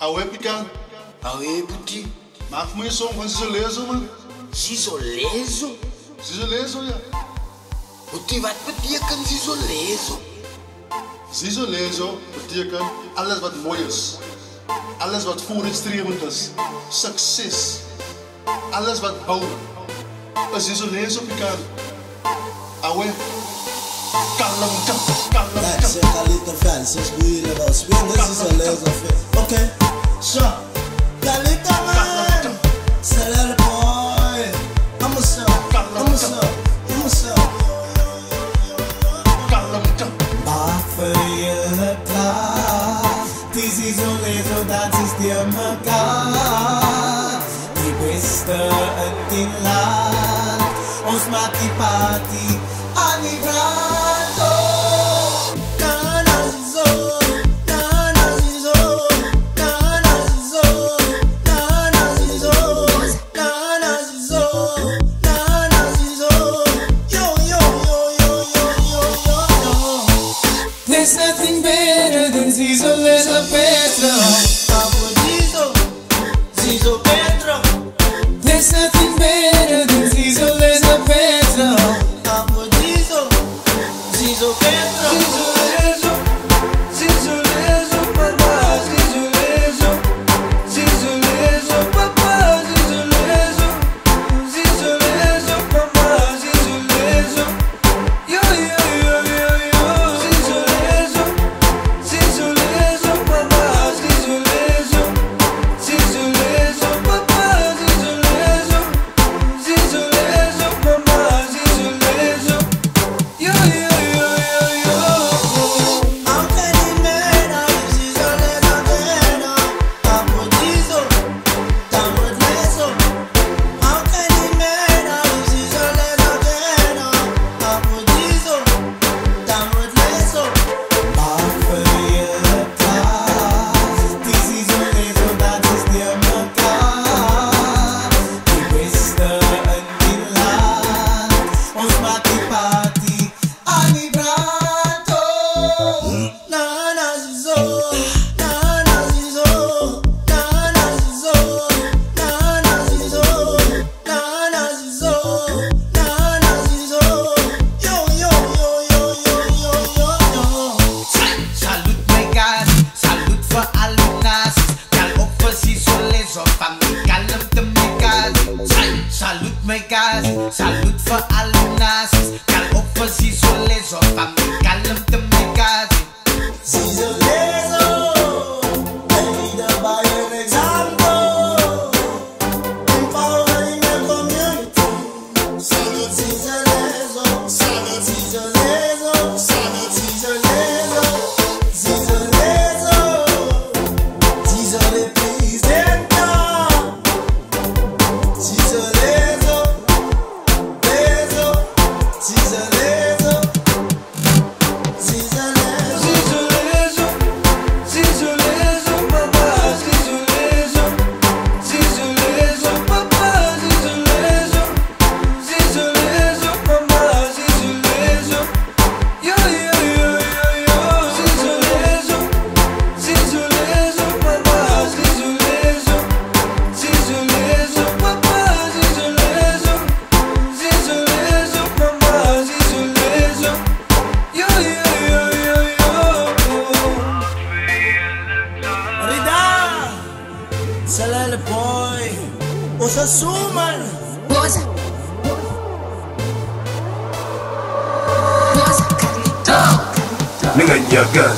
Awe Pican. Awe Puti. Maak me een song van Zizo Lezo, man. Zizo Lezo? Zizo Lezo, ja. Puti, wat betekent Zizo Lezo? Zizo Lezo betekent alles wat mooi is. Alles wat vooruitstrevend is. Succes. Alles wat bouwt. Is Zizo Lezo, Pican. Awe. Kalmte, kalmte. That's it, I little fancy, we live out swing, this is a laser fit. Okay, so, Galita man, say that boy, I'm a sell, I'm a sell, I'm a sell. Maar voor je klaar, dit is zo laser, dat is die mekaar. Die beste in die land, ons maakt die party aan die brand. There's nothing better than Zizo Lezo Petro. Zizo, Zizo Petro. There's nothing better than Zizo Lezo Petro. Zizo, Zizo Petro. Zizo Lezo, papa, Zizo Lezo. Zizo Lezo, papa, Zizo Lezo. Zizo Lezo, papa, Zizo Lezo. Yo, yo, yo, yo, yo. Zizo Lezo, Zizo Lezo, papa, Zizo Lezo. Zizo Lezo, papa, Zizo Lezo. Zizo Lezo, papa, Zizo Lezo. Yo, yo, yo, yo, yo. I'm telling man, I'm Zizo Lezo Petro. Zizo, downward Lezo. I'm telling man, I'm Zizo Lezo Petro. Zizo, downward Lezo. Maar voor je klaar, die Zizo Lezo, dat is die mekaar. Die beste in die land, ons maakt die party aan die brand. Na na Zizo, na na Zizo, na na Zizo, na na Zizo, na na Zizo, na na Zizo. Yo yo yo yo yo yo yo yo. Salut my guys, salut voor alle nazi's. Kal op voor Zizo Lezo, van die kalmte my guys. Salut my guys, salut voor alle nazi's. Kal op voor Zizo Lezo, van die kalmte my guys. Zizo Lezo, I need to buy an example. Empowering the community. Salute Zizo Lezo, salute Zizo Lezo, salute Zizo Lezo. Zizo Lezo, Zizo representa. Zizo Lezo, Lezo, Zizo Lezo, Zizo Lezo. Zizo Lezo, Zizo Lezo, papa, Zizo Lezo. Zizo Lezo, papa, Zizo Lezo. Zizo Lezo, papa, Zizo Lezo. Yo, yo, yo, yo, yo. Zizo Lezo, Zizo Lezo, papa, Zizo Lezo. Zizo Lezo, papa, Zizo Lezo. Zizo Lezo, papa, Zizo Lezo. Yo, yo, yo, yo, yo. Rida, Salale boy, Osa Suman. Boza. Boza, Carlito. Nigga, you got